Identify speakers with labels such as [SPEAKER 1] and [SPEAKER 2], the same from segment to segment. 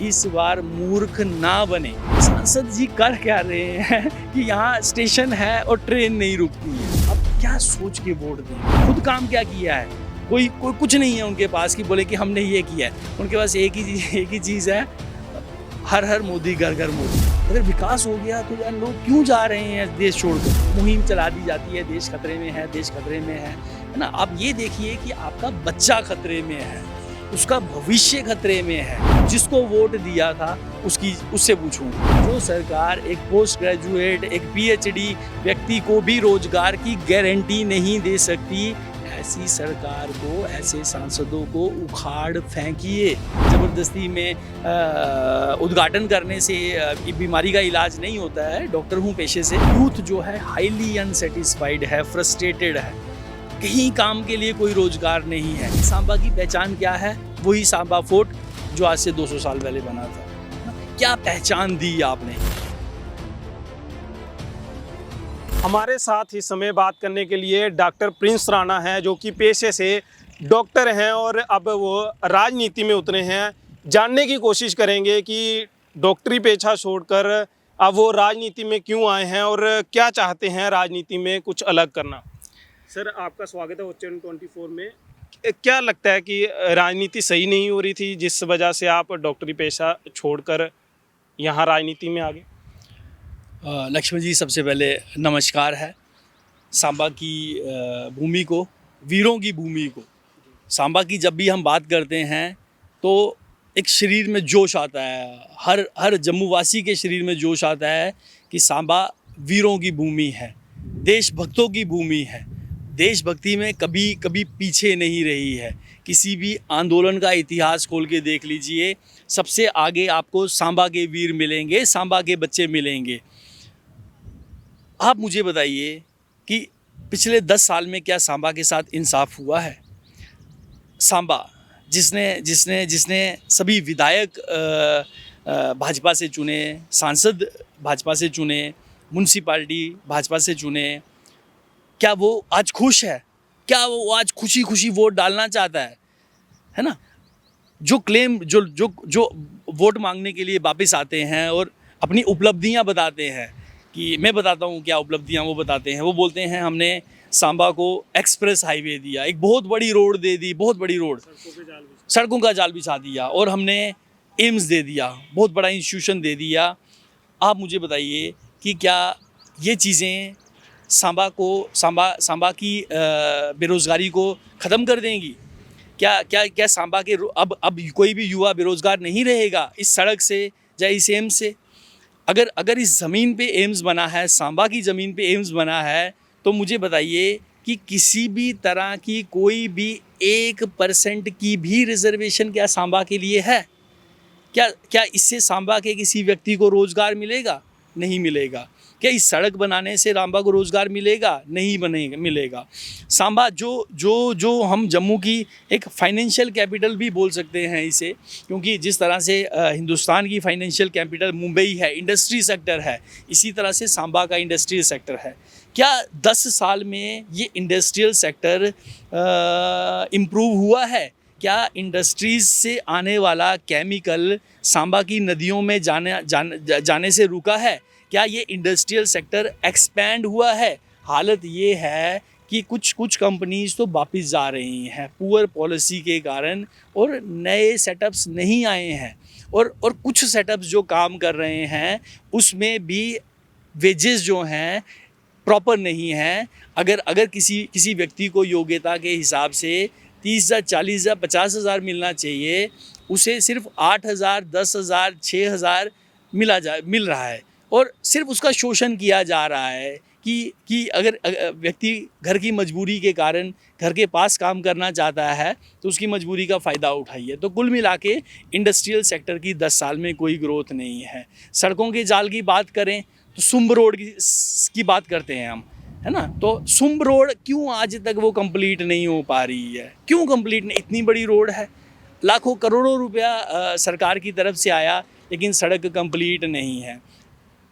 [SPEAKER 1] इस बार मूर्ख ना बने। सांसद जी कर क्या रहे हैं कि यहाँ स्टेशन है और ट्रेन नहीं रुकती है। अब क्या सोच के वोट दें? खुद काम क्या किया है? कोई कुछ नहीं है उनके पास कि बोले कि हमने ये किया है। उनके पास एक ही चीज़ है, हर हर मोदी घर घर मोदी। अगर विकास हो गया तो यार लोग क्यों जा रहे हैं देश छोड़कर? मुहिम चला दी जाती है, देश खतरे में है, देश खतरे में है ना। आप ये देखिए कि आपका बच्चा खतरे में है, उसका भविष्य खतरे में है। जिसको वोट दिया था उससे पूछूं। जो सरकार एक पोस्ट ग्रेजुएट, एक पीएचडी व्यक्ति को भी रोजगार की गारंटी नहीं दे सकती, ऐसी सरकार को, ऐसे सांसदों को उखाड़ फेंकिए। जबरदस्ती में उद्घाटन करने से बीमारी का इलाज नहीं होता है। डॉक्टर हूँ पेशे से। यूथ जो है हाईली अनसेटिस्फाइड है, फ्रस्ट्रेटेड है, कहीं काम के लिए कोई रोजगार नहीं है। सांबा की पहचान क्या है? वही सांबा फोर्ट जो आज से 200 साल पहले बना था। क्या पहचान दी आपने?
[SPEAKER 2] हमारे साथ इस समय बात करने के लिए डॉक्टर प्रिंस राणा हैं, जो कि पेशे से डॉक्टर हैं और अब वो राजनीति में उतरे हैं। जानने की कोशिश करेंगे कि डॉक्टरी पेशा छोड़कर अब वो राजनीति में क्यों आए हैं और क्या चाहते हैं राजनीति में कुछ अलग करना। सर, आपका स्वागत है OCN 24 में। क्या लगता है कि राजनीति सही नहीं हो रही थी जिस वजह से आप डॉक्टरी पेशा छोड़कर यहाँ राजनीति में आ गए?
[SPEAKER 1] लक्ष्मण जी, सबसे पहले नमस्कार है। सांबा की भूमि को, वीरों की भूमि को, सांबा की जब भी हम बात करते हैं तो एक शरीर में जोश आता है, हर जम्मूवासी के शरीर में जोश आता है कि सांबा वीरों की भूमि है, देशभक्तों की भूमि है। देशभक्ति में कभी पीछे नहीं रही है। किसी भी आंदोलन का इतिहास खोल के देख लीजिए, सबसे आगे आपको सांबा के वीर मिलेंगे, सांबा के बच्चे मिलेंगे। आप मुझे बताइए कि पिछले 10 साल में क्या सांबा के साथ इंसाफ हुआ है? सांबा जिसने सभी विधायक भाजपा से चुने, सांसद भाजपा से चुने, म्युनिसिपैलिटी भाजपा से चुने, क्या वो आज खुश है? क्या वो आज खुशी खुशी वोट डालना चाहता है ना? जो क्लेम जो वोट मांगने के लिए वापस आते हैं और अपनी उपलब्धियां बताते हैं कि मैं बताता हूँ क्या उपलब्धियां वो बताते हैं। वो बोलते हैं हमने सांबा को एक्सप्रेस हाईवे दिया, एक बहुत बड़ी रोड दे दी, बहुत बड़ी रोड, सड़कों का जाल बिछा दिया, और हमने एम्स दे दिया, बहुत बड़ा इंस्टीट्यूशन दे दिया। आप मुझे बताइए कि क्या ये चीज़ें सांबा की बेरोज़गारी को ख़त्म कर देंगी? क्या सांबा के अब कोई भी युवा बेरोज़गार नहीं रहेगा इस सड़क से या इस एम्स से? अगर इस ज़मीन पे एम्स बना है, सांबा की ज़मीन पे एम्स बना है, तो मुझे बताइए कि किसी भी तरह की कोई भी 1% की भी रिजर्वेशन क्या सांबा के लिए है? क्या इससे सांबा के किसी व्यक्ति को रोज़गार मिलेगा? नहीं मिलेगा। क्या इस सड़क बनाने से सांबा को रोज़गार मिलेगा? नहीं मिलेगा। सांबा जो हम जम्मू की एक फाइनेंशियल कैपिटल भी बोल सकते हैं इसे, क्योंकि जिस तरह से हिंदुस्तान की फाइनेंशियल कैपिटल मुंबई है, इंडस्ट्री सेक्टर है, इसी तरह से सांबा का इंडस्ट्रियल सेक्टर है। क्या 10 साल में ये इंडस्ट्रियल सेक्टर इम्प्रूव हुआ है? क्या इंडस्ट्रीज़ से आने वाला केमिकल सांबा की नदियों में जाने से रुका है? क्या ये इंडस्ट्रियल सेक्टर एक्सपैंड हुआ है? हालत ये है कि कुछ कंपनीज तो वापस जा रही हैं पुअर पॉलिसी के कारण, और नए सेटअप्स नहीं आए हैं, और कुछ सेटअप्स जो काम कर रहे हैं उसमें भी वेजेस जो हैं प्रॉपर नहीं हैं। अगर किसी व्यक्ति को योग्यता के हिसाब से 30,000, 40,000, 50,000 मिलना चाहिए, उसे सिर्फ 8,000, 10,000, 6,000 मिल रहा है, और सिर्फ उसका शोषण किया जा रहा है कि अगर व्यक्ति घर की मजबूरी के कारण घर के पास काम करना चाहता है तो उसकी मजबूरी का फ़ायदा उठाइए। तो कुल मिला के इंडस्ट्रियल सेक्टर की 10 साल में कोई ग्रोथ नहीं है। सड़कों के जाल की बात करें तो सुम्ब रोड की बात करते हैं हम, है ना? तो सुम्ब रोड क्यों आज तक वो कंप्लीट नहीं हो पा रही है? क्यों कंप्लीट नहीं? इतनी बड़ी रोड है, लाखों करोड़ों रुपया सरकार की तरफ से आया, लेकिन सड़क कंप्लीट नहीं है।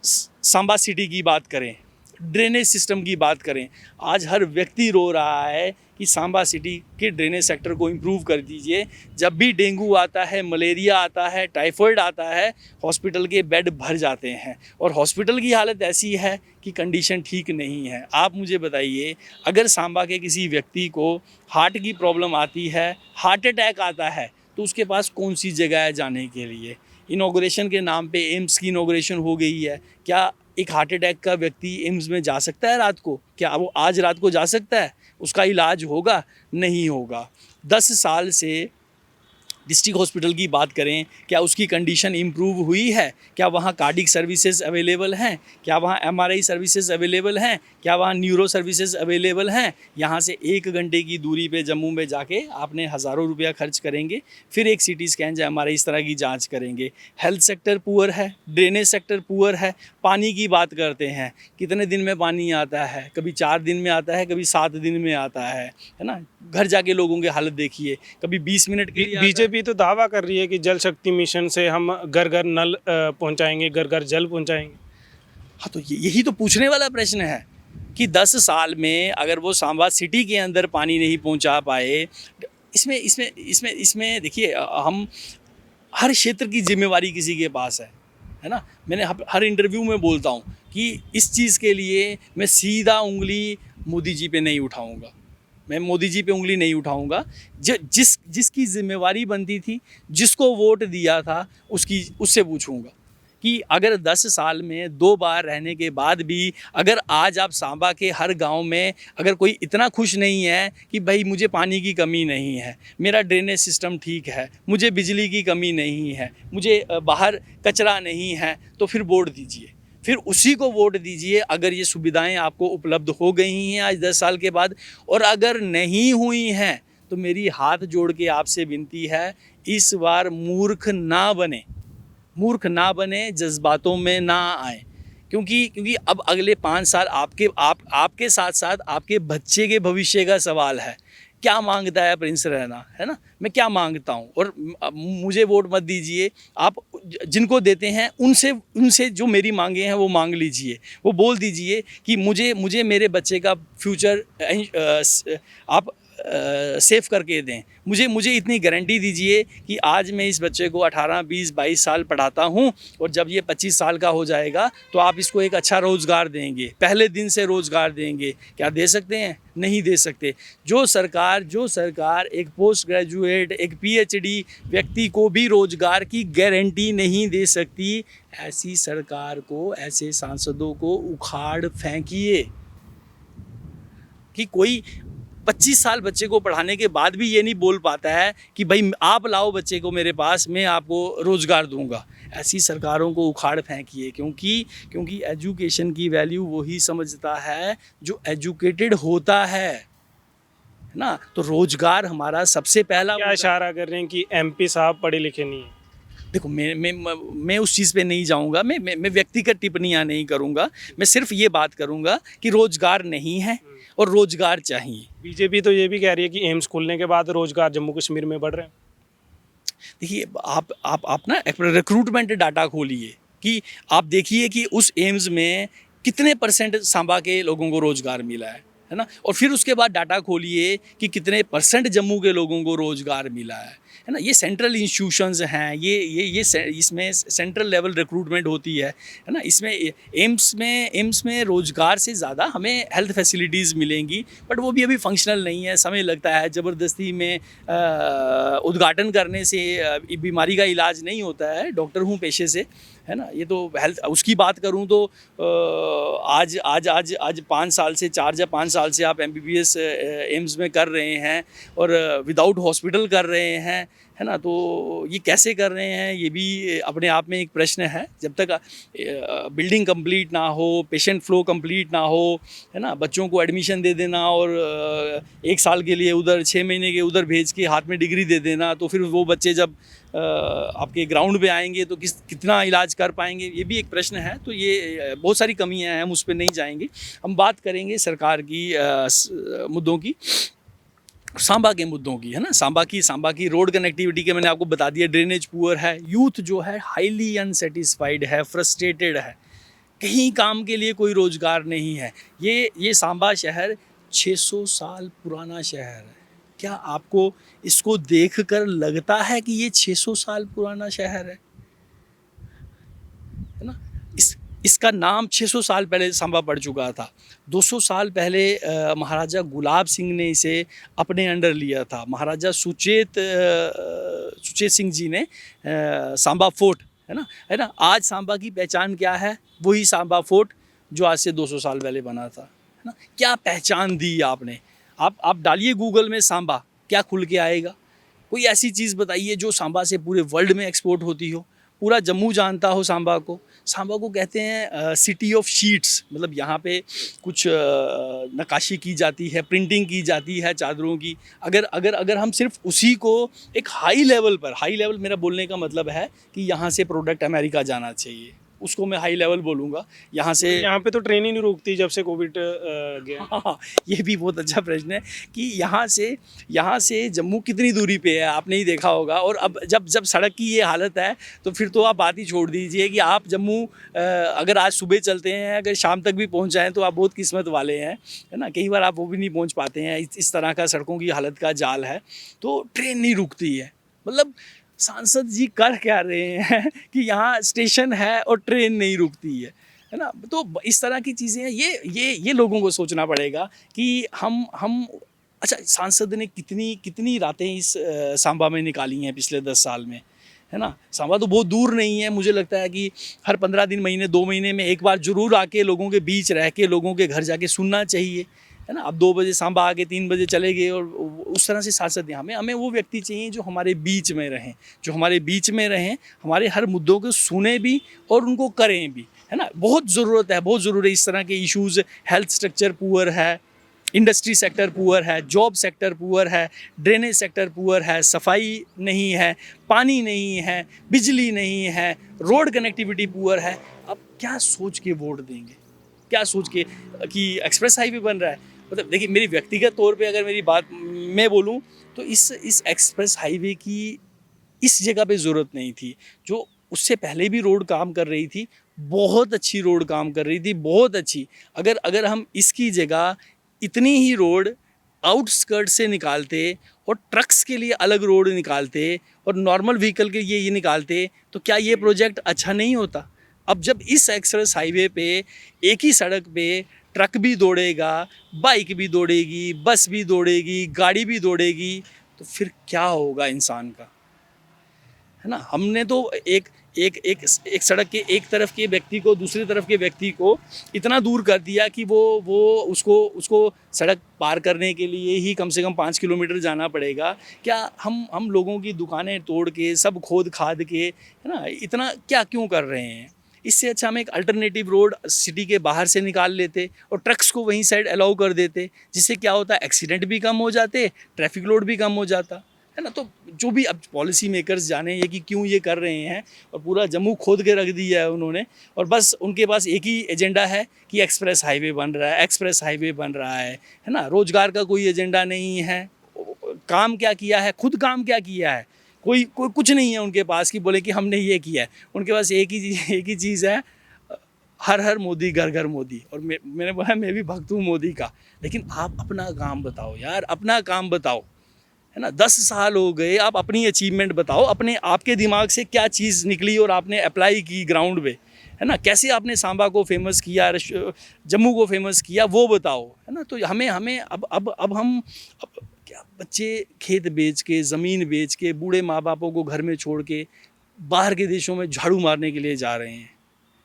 [SPEAKER 1] सांबा सिटी की बात करें, ड्रेनेज सिस्टम की बात करें, आज हर व्यक्ति रो रहा है कि सांबा सिटी के ड्रेनेज सेक्टर को इम्प्रूव कर दीजिए। जब भी डेंगू आता है, मलेरिया आता है, टाइफॉइड आता है, हॉस्पिटल के बेड भर जाते हैं और हॉस्पिटल की हालत ऐसी है कि कंडीशन ठीक नहीं है। आप मुझे बताइए, अगर सांबा के किसी व्यक्ति को हार्ट की प्रॉब्लम आती है, हार्ट अटैक आता है, तो उसके पास कौन सी जगह है जाने के लिए? इनॉग्रेशन के नाम पे एम्स की इनॉग्रेशन हो गई है। क्या एक हार्ट अटैक का व्यक्ति एम्स में जा सकता है रात को? क्या वो आज रात को जा सकता है? उसका इलाज होगा? नहीं होगा। 10 साल से डिस्ट्रिक्ट हॉस्पिटल की बात करें, क्या उसकी कंडीशन इम्प्रूव हुई है? क्या वहाँ कार्डिक सर्विसेज अवेलेबल हैं? क्या वहाँ एमआरआई सर्विसेज अवेलेबल हैं? क्या वहाँ न्यूरो सर्विसेज अवेलेबल हैं? यहाँ से 1 घंटे की दूरी पे जम्मू में जाके आपने हज़ारों रुपया खर्च करेंगे, फिर एक सीटी स्कैन या एमआरआई इस तरह की जांच करेंगे। हेल्थ सेक्टर पुअर है, ड्रेनेज सेक्टर पुअर है। पानी की बात करते हैं, कितने दिन में पानी आता है? कभी 4 दिन में आता है, कभी 7 दिन में आता है ना? घर जाके लोगों की हालत देखिए, कभी 20 मिनट के लिए आता है।
[SPEAKER 2] बीजेपी तो दावा कर रही है कि जल शक्ति मिशन से हम घर घर नल पहुंचाएंगे, घर घर जल पहुंचाएंगे।
[SPEAKER 1] हाँ, तो यही तो पूछने वाला प्रश्न है कि 10 साल में अगर वो सांबा सिटी के अंदर पानी नहीं पहुंचा पाए, इसमें देखिए, हम हर क्षेत्र की जिम्मेवारी किसी के पास है ना? मैंने हर इंटरव्यू में बोलता हूँ कि इस चीज़ के लिए मैं सीधा उंगली मोदी जी पे नहीं उठाऊँगा। मैं मोदी जी पे उंगली नहीं उठाऊंगा। जिसकी जिम्मेवारी बनती थी, जिसको वोट दिया था, उससे पूछूंगा कि अगर 10 साल में 2 बार रहने के बाद भी अगर आज आप सांबा के हर गांव में अगर कोई इतना खुश नहीं है कि भाई मुझे पानी की कमी नहीं है, मेरा ड्रेनेज सिस्टम ठीक है, मुझे बिजली की कमी नहीं है, मुझे बाहर कचरा नहीं है, तो फिर वोट दीजिए, फिर उसी को वोट दीजिए अगर ये सुविधाएं आपको उपलब्ध हो गई हैं आज 10 साल के बाद। और अगर नहीं हुई हैं तो मेरी हाथ जोड़ के आपसे विनती है, इस बार मूर्ख ना बने, जज्बातों में ना आए, क्योंकि अब अगले 5 साल आपके साथ साथ आपके बच्चे के भविष्य का सवाल है। क्या मांगता है प्रिंस रैना, है ना? मैं क्या मांगता हूँ? और मुझे वोट मत दीजिए, आप जिनको देते हैं उनसे जो मेरी मांगे हैं वो मांग लीजिए। वो बोल दीजिए कि मुझे मेरे बच्चे का फ्यूचर आप सेव करके दें। मुझे इतनी गारंटी दीजिए कि आज मैं इस बच्चे को 18, 20, 22 साल पढ़ाता हूँ और जब ये 25 साल का हो जाएगा तो आप इसको एक अच्छा रोज़गार देंगे, पहले दिन से रोज़गार देंगे। क्या दे सकते हैं? नहीं दे सकते। जो सरकार एक पोस्ट ग्रेजुएट, एक पीएचडी व्यक्ति को भी रोज़गार की गारंटी नहीं दे सकती, ऐसी सरकार को, ऐसे सांसदों को उखाड़ फेंकिए। कि कोई 25 साल बच्चे को पढ़ाने के बाद भी ये नहीं बोल पाता है कि भाई आप लाओ बच्चे को मेरे पास, मैं आपको रोज़गार दूंगा। ऐसी सरकारों को उखाड़ फेंकिए, क्योंकि एजुकेशन की वैल्यू वही समझता है जो एजुकेटेड होता है ना? तो रोज़गार हमारा सबसे पहला।
[SPEAKER 2] क्या इशारा कर रहे हैं कि एमपी साहब पढ़े लिखे नहीं हैं?
[SPEAKER 1] देखो, मैं उस चीज़ पे नहीं जाऊंगा, मैं व्यक्तिगत टिप्पणियां नहीं करूंगा। मैं सिर्फ ये बात करूंगा कि रोज़गार नहीं है और रोज़गार चाहिए।
[SPEAKER 2] बीजेपी तो ये भी कह रही है कि एम्स खुलने के बाद रोज़गार जम्मू कश्मीर में बढ़ रहे हैं।
[SPEAKER 1] देखिए, आप ना रिक्रूटमेंट डाटा खोलिए कि आप देखिए कि उस एम्स में कितने % सांबा के लोगों को रोज़गार मिला है ना? और फिर उसके बाद डाटा खोलिए कि कितने % जम्मू के लोगों को रोज़गार मिला है ना? ये सेंट्रल इंस्टीट्यूशंस हैं, ये इसमें सेंट्रल लेवल रिक्रूटमेंट होती है ना? इसमें एम्स में रोज़गार से ज़्यादा हमें हेल्थ फैसिलिटीज़ मिलेंगी, बट वो भी अभी फंक्शनल नहीं है, समय लगता है। ज़बरदस्ती में उद्घाटन करने से बीमारी का इलाज नहीं होता है। डॉक्टर हूँ पेशे से, है ना? ये तो हेल्थ, उसकी बात करूँ तो आज 5 साल से 4 या 5 साल से आप MBBS एम्स में कर रहे हैं और विदाउट हॉस्पिटल कर रहे हैं, है ना? तो ये कैसे कर रहे हैं, ये भी अपने आप में एक प्रश्न है। जब तक बिल्डिंग कंप्लीट ना हो, पेशेंट फ्लो कंप्लीट ना हो, है ना, बच्चों को एडमिशन दे देना और 1 साल के लिए उधर, 6 महीने के उधर भेज के हाथ में डिग्री दे देना, तो फिर वो बच्चे जब आपके ग्राउंड पे आएंगे तो कितना इलाज कर पाएंगे, ये भी एक प्रश्न है। तो ये बहुत सारी कमियां हैं, हम उस पर नहीं जाएंगे। हम बात करेंगे सरकार की मुद्दों की, सांबा के मुद्दों की, है ना? सांबा की रोड कनेक्टिविटी के मैंने आपको बता दिया। ड्रेनेज पुअर है, यूथ जो है हाईली अनसेटिस्फाइड है, फ्रस्ट्रेटेड है, कहीं काम के लिए कोई रोज़गार नहीं है। ये सांबा शहर 600 साल पुराना शहर है। क्या आपको इसको देखकर लगता है कि ये 600 साल पुराना शहर है ना? इसका नाम 600 साल पहले सांबा पड़ चुका था। 200 साल पहले महाराजा गुलाब सिंह ने इसे अपने अंडर लिया था। महाराजा सुचेत सिंह जी ने सांबा फोर्ट, है ना, आज सांबा की पहचान क्या है? वही सांबा फोर्ट जो आज से 200 साल पहले बना था, है ना। क्या पहचान दी आपने? आप डालिए गूगल में सांबा, क्या खुल के आएगा? कोई ऐसी चीज़ बताइए जो सांबा से पूरे वर्ल्ड में एक्सपोर्ट होती हो, पूरा जम्मू जानता हो सांबा को। सांबा को कहते हैं सिटी ऑफ शीट्स, मतलब यहाँ पे कुछ नक्काशी की जाती है, प्रिंटिंग की जाती है चादरों की। अगर हम सिर्फ उसी को एक हाई लेवल, मेरा बोलने का मतलब है कि यहाँ से प्रोडक्ट अमेरिका जाना चाहिए, उसको मैं हाई लेवल बोलूँगा। यहाँ से,
[SPEAKER 2] यहाँ पे तो ट्रेन ही नहीं रुकती जब से कोविड गया।
[SPEAKER 1] हाँ, ये भी बहुत अच्छा प्रश्न है कि यहाँ से जम्मू कितनी दूरी पे है, आपने ही देखा होगा। और अब जब सड़क की ये हालत है तो फिर तो आप बात ही छोड़ दीजिए कि आप जम्मू अगर आज सुबह चलते हैं, अगर शाम तक भी पहुँच जाएँ तो आप बहुत किस्मत वाले हैं, है ना। कई बार आप वो भी नहीं पहुँच पाते हैं, इस तरह का सड़कों की हालत का जाल है। तो ट्रेन नहीं रुकती है, मतलब सांसद जी कर क्या रहे हैं कि यहाँ स्टेशन है और ट्रेन नहीं रुकती है ना। तो इस तरह की चीज़ें हैं, ये लोगों को सोचना पड़ेगा कि हम अच्छा, सांसद ने कितनी रातें इस सांबा में निकाली हैं पिछले 10 साल में, है ना। सांबा तो बहुत दूर नहीं है, मुझे लगता है कि हर 15 दिन, महीने, 2 महीने में एक बार ज़रूर आके लोगों के बीच रह के लोगों के घर जाके सुनना चाहिए, है ना। अब 2 बजे सांबा आके 3 बजे चले गए और उस तरह से सांसद हमें वो व्यक्ति चाहिए जो हमारे बीच में रहें, हमारे हर मुद्दों को सुने भी और उनको करें भी, है ना। बहुत ज़रूरत है इस तरह के इश्यूज़। हेल्थ स्ट्रक्चर पुअर है, इंडस्ट्री सेक्टर पुअर है, जॉब सेक्टर पुअर है, ड्रेनेज सेक्टर पुअर है, सफाई नहीं है, पानी नहीं है, बिजली नहीं है, रोड कनेक्टिविटी पुअर है। अब क्या सोच के वोट देंगे? क्या सोच के कि एक्सप्रेस हाईवे बन रहा है? मतलब देखिए, मेरी व्यक्तिगत तौर पे अगर मेरी बात मैं बोलूँ तो इस एक्सप्रेस हाईवे की इस जगह पे ज़रूरत नहीं थी। जो उससे पहले भी रोड काम कर रही थी, बहुत अच्छी रोड काम कर रही थी, बहुत अच्छी। अगर हम इसकी जगह इतनी ही रोड आउटस्कर्ट से निकालते और ट्रक्स के लिए अलग रोड निकालते और नॉर्मल व्हीकल के लिए ये निकालते, तो क्या ये प्रोजेक्ट अच्छा नहीं होता? अब जब इस एक्सप्रेस हाईवे पे एक ही सड़क पे ट्रक भी दौड़ेगा, बाइक भी दौड़ेगी, बस भी दौड़ेगी, गाड़ी भी दौड़ेगी, तो फिर क्या होगा इंसान का, है ना। हमने तो एक सड़क के एक तरफ के व्यक्ति को दूसरी तरफ के व्यक्ति को इतना दूर कर दिया कि वो उसको सड़क पार करने के लिए ही कम से कम 5 किलोमीटर जाना पड़ेगा। क्या हम लोगों की दुकानें तोड़ के, सब खोद खाद के, है ना, इतना क्या क्यों कर रहे हैं? इससे अच्छा हम एक अल्टरनेटिव रोड सिटी के बाहर से निकाल लेते और ट्रक्स को वहीं साइड अलाउ कर देते, जिससे क्या होता है, एक्सीडेंट भी कम हो जाते, ट्रैफिक लोड भी कम हो जाता, है ना। तो जो भी अब पॉलिसी मेकर्स जाने ये कि क्यों ये कर रहे हैं, और पूरा जम्मू खोद के रख दिया है उन्होंने, और बस उनके पास एक ही एजेंडा है कि एक्सप्रेस हाईवे बन रहा है, है ना। रोजगार का कोई एजेंडा नहीं है। काम क्या किया है, खुद काम क्या किया है? कोई कुछ नहीं है उनके पास कि बोले कि हमने ये किया है। उनके पास एक ही चीज़ है, हर हर मोदी, घर घर मोदी। और मैंने बोला मैं भी भक्त हूँ मोदी का, लेकिन आप अपना काम बताओ यार, अपना काम बताओ, है ना। 10 साल हो गए, आप अपनी अचीवमेंट बताओ, अपने आपके दिमाग से क्या चीज़ निकली और आपने अप्लाई की ग्राउंड पे, है ना। कैसे आपने सांबा को फेमस किया, जम्मू को फेमस किया, वो बताओ, है ना। तो हमें अब हम क्या, बच्चे खेत बेच के, ज़मीन बेच के, बूढ़े माँ बापों को घर में छोड़ के बाहर के देशों में झाड़ू मारने के लिए जा रहे हैं,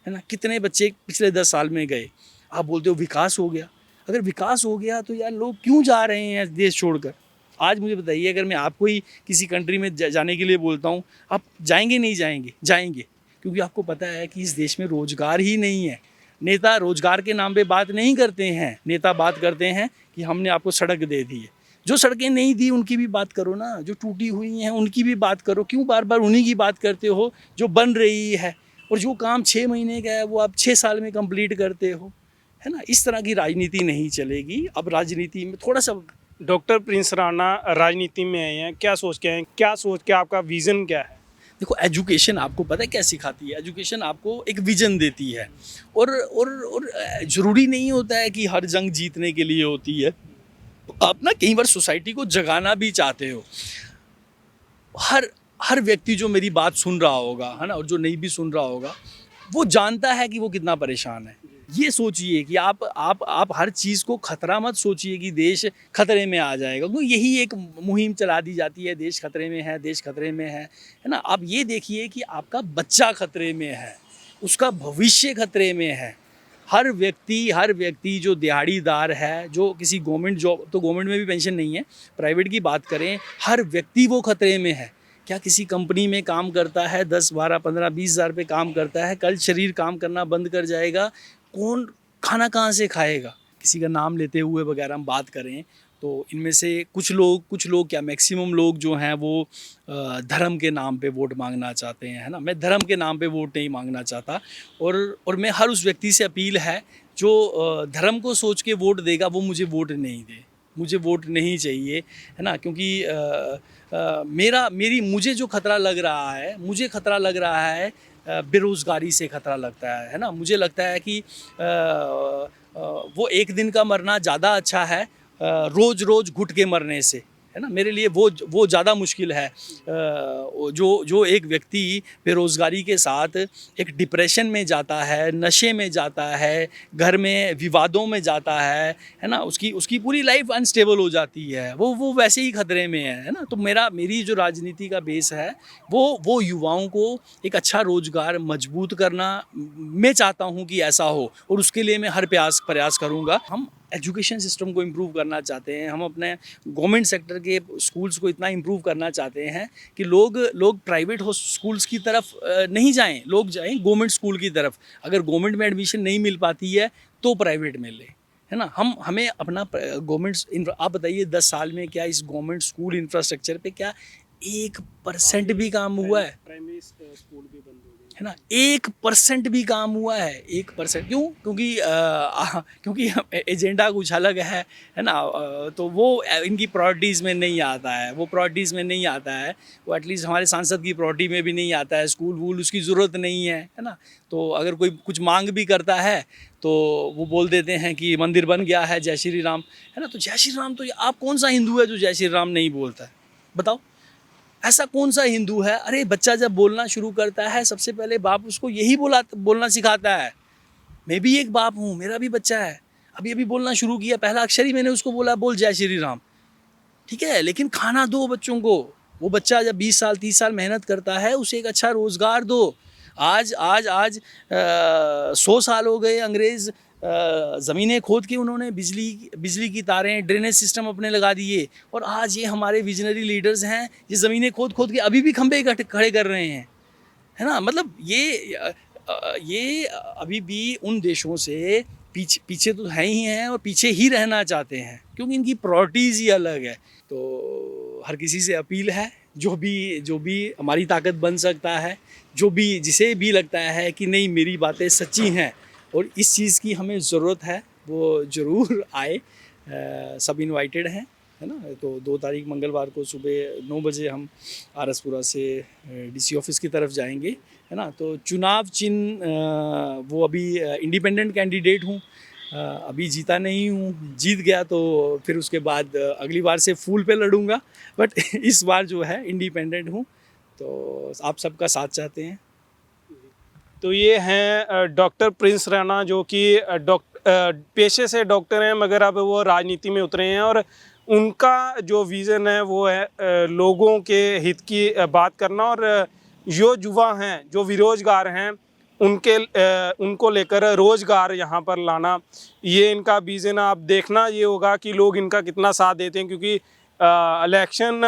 [SPEAKER 1] है ना। कितने बच्चे पिछले 10 साल में गए? आप बोलते हो विकास हो गया। अगर विकास हो गया तो यार लोग क्यों जा रहे हैं देश छोड़कर? आज मुझे बताइए, अगर मैं आपको ही किसी कंट्री में जाने के लिए बोलता हूँ, आप जाएंगे नहीं जाएंगे? जाएंगे, क्योंकि आपको पता है कि इस देश में रोज़गार ही नहीं है। नेता रोज़गार के नाम पे बात नहीं करते हैं, नेता बात करते हैं कि हमने आपको सड़क दे दी है। जो सड़कें नहीं दी उनकी भी बात करो ना, जो टूटी हुई हैं उनकी भी बात करो। क्यों बार बार उन्हीं की बात करते हो जो बन रही है? और जो काम 6 महीने का है वो आप 6 साल में कंप्लीट करते हो, है ना। इस तरह की राजनीति नहीं चलेगी। अब राजनीति में थोड़ा सा,
[SPEAKER 2] डॉक्टर प्रिंस राणा राजनीति में आए हैं, क्या सोच के आए हैं, क्या सोच के, आपका विज़न क्या है?
[SPEAKER 1] देखो, एजुकेशन आपको पता है क्या सिखाती है? एजुकेशन आपको एक विजन देती है, और ज़रूरी नहीं होता है कि हर जंग जीतने के लिए होती है। आप ना कई बार सोसाइटी को जगाना भी चाहते हो। हर हर व्यक्ति जो मेरी बात सुन रहा होगा, है ना, और जो नहीं भी सुन रहा होगा, वो जानता है कि वो कितना परेशान है। ये सोचिए कि आप हर चीज़ को खतरा मत सोचिए कि देश खतरे में आ जाएगा, क्योंकि यही एक मुहिम चला दी जाती है, देश खतरे में है, देश खतरे में है ना। आप ये देखिए कि आपका बच्चा खतरे में है, उसका भविष्य खतरे में है। हर व्यक्ति जो दिहाड़ीदार है, जो किसी गवर्नमेंट जॉब, तो गवर्नमेंट में भी पेंशन नहीं है, प्राइवेट की बात करें, हर व्यक्ति वो खतरे में है। क्या किसी कंपनी में काम करता है, 10, 12, 15, 20 हज़ार पे काम करता है, कल शरीर काम करना बंद कर जाएगा, कौन खाना कहाँ से खाएगा? किसी का नाम लेते हुए वगैरह हम बात करें तो इनमें से कुछ लोग क्या, मैक्सिमम लोग जो हैं वो धर्म के नाम पे वोट मांगना चाहते हैं, है ना। मैं धर्म के नाम पे वोट नहीं मांगना चाहता, और मैं हर उस व्यक्ति से अपील है जो धर्म को सोच के वोट देगा, वो मुझे वोट नहीं दे, मुझे वोट नहीं चाहिए, है ना। क्योंकि मुझे जो खतरा लग रहा है, मुझे खतरा लग रहा है बेरोज़गारी से खतरा लगता है ना। मुझे लगता है कि वो एक दिन का मरना ज़्यादा अच्छा है रोज़ रोज़ घुट के मरने से, है ना। मेरे लिए वो ज़्यादा मुश्किल है। जो एक व्यक्ति बेरोज़गारी के साथ एक डिप्रेशन में जाता है, नशे में जाता है, घर में विवादों में जाता है ना, उसकी पूरी लाइफ अनस्टेबल हो जाती है, वो वैसे ही खतरे में है ना। तो मेरी जो राजनीति का बेस है वो युवाओं को एक अच्छा रोज़गार मजबूत करना, मैं चाहता हूँ कि ऐसा हो, और उसके लिए मैं हर प्रयास करूँगा। हम एजुकेशन सिस्टम को इम्प्रूव करना चाहते हैं, हम अपने गवर्नमेंट सेक्टर के स्कूल्स को इतना इम्प्रूव करना चाहते हैं कि लोग प्राइवेट स्कूल्स की तरफ नहीं जाएं, लोग जाएं गवर्नमेंट स्कूल की तरफ। अगर गवर्नमेंट में एडमिशन नहीं मिल पाती है तो प्राइवेट में ले, है ना। हमें अपना गवर्नमेंट, आप बताइए 10 साल में क्या इस गवर्नमेंट स्कूल इंफ्रास्ट्रक्चर पे क्या 1% भी काम हुआ है?
[SPEAKER 2] प्राइमरी स्कूल भी बंद हो गए,
[SPEAKER 1] है ना, 1% भी काम हुआ है, 1%। क्यों? क्योंकि एजेंडा कुछ अलग है ना। तो वो इनकी प्रायोरिटीज़ में नहीं आता है, वो एटलीस्ट हमारे सांसद की प्रायोरिटी में भी नहीं आता है। स्कूल वूल उसकी ज़रूरत नहीं है ना। तो अगर कोई कुछ मांग भी करता है तो वो बोल देते हैं कि मंदिर बन गया है, जय श्री राम, है ना। तो जय श्री राम, तो आप कौन सा हिंदू है जो जय श्री राम नहीं बोलता है? बताओ, ऐसा कौन सा हिंदू है? अरे बच्चा जब बोलना शुरू करता है, सबसे पहले बाप उसको यही बोलना सिखाता है। मैं भी एक बाप हूँ, मेरा भी बच्चा है, अभी बोलना शुरू किया, पहला अक्षर ही मैंने उसको बोला, बोल जय श्री राम, ठीक है। लेकिन खाना दो बच्चों को। वो बच्चा जब 20 साल 30 साल मेहनत करता है, उसे एक अच्छा रोज़गार दो। आज 100 साल हो गए, अंग्रेज़ ज़मीनें खोद के उन्होंने बिजली की तारें, ड्रेनेज सिस्टम अपने लगा दिए, और आज ये हमारे विजनरी लीडर्स हैं, ये ज़मीनें खोद के अभी भी खंभे खड़े कर रहे हैं, है ना। मतलब ये अभी भी उन देशों से पीछे तो हैं ही हैं, और पीछे ही रहना चाहते हैं, क्योंकि इनकी प्रायोरिटीज़ ही अलग है। तो हर किसी से अपील है, जो भी हमारी ताकत बन सकता है, जिसे भी लगता है कि नहीं मेरी बातें सच्ची हैं और इस चीज़ की हमें ज़रूरत है, वो ज़रूर आए। सब इनवाइटेड हैं, है ना। तो 2 तारीख मंगलवार को सुबह 9 बजे हम आरसपुरा से डीसी ऑफिस की तरफ जाएंगे, है ना। तो चुनाव चिन्ह वो अभी इंडिपेंडेंट कैंडिडेट हूँ, अभी जीता नहीं हूँ। जीत गया तो फिर उसके बाद अगली बार से फूल पे लड़ूंगा, बट इस बार जो है इंडिपेंडेंट हूँ। तो आप सबका साथ चाहते हैं।
[SPEAKER 2] तो ये हैं डॉक्टर प्रिंस राणा, जो कि पेशे से डॉक्टर हैं, मगर अब वो राजनीति में उतरे हैं, और उनका जो विज़न है वो है लोगों के हित की बात करना, और जो युवा हैं, जो बेरोजगार हैं, उनको लेकर रोज़गार यहाँ पर लाना, ये इनका विज़न। आप देखना ये होगा कि लोग इनका कितना साथ देते हैं, क्योंकि इलेक्शन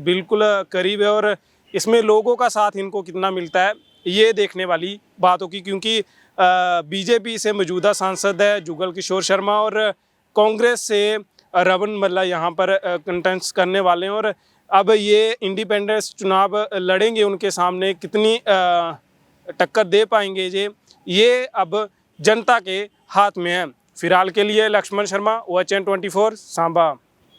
[SPEAKER 2] बिल्कुल करीब है, और इसमें लोगों का साथ इनको कितना मिलता है ये देखने वाली बात होगी। क्योंकि बीजेपी से मौजूदा सांसद है जुगल किशोर शर्मा, और कांग्रेस से रमन मल्ला यहाँ पर कंटेस्ट करने वाले हैं, और अब ये इंडिपेंडेंस चुनाव लड़ेंगे, उनके सामने कितनी टक्कर दे पाएंगे ये अब जनता के हाथ में है। फिलहाल के लिए लक्ष्मण शर्मा, OHN 24 सांबा।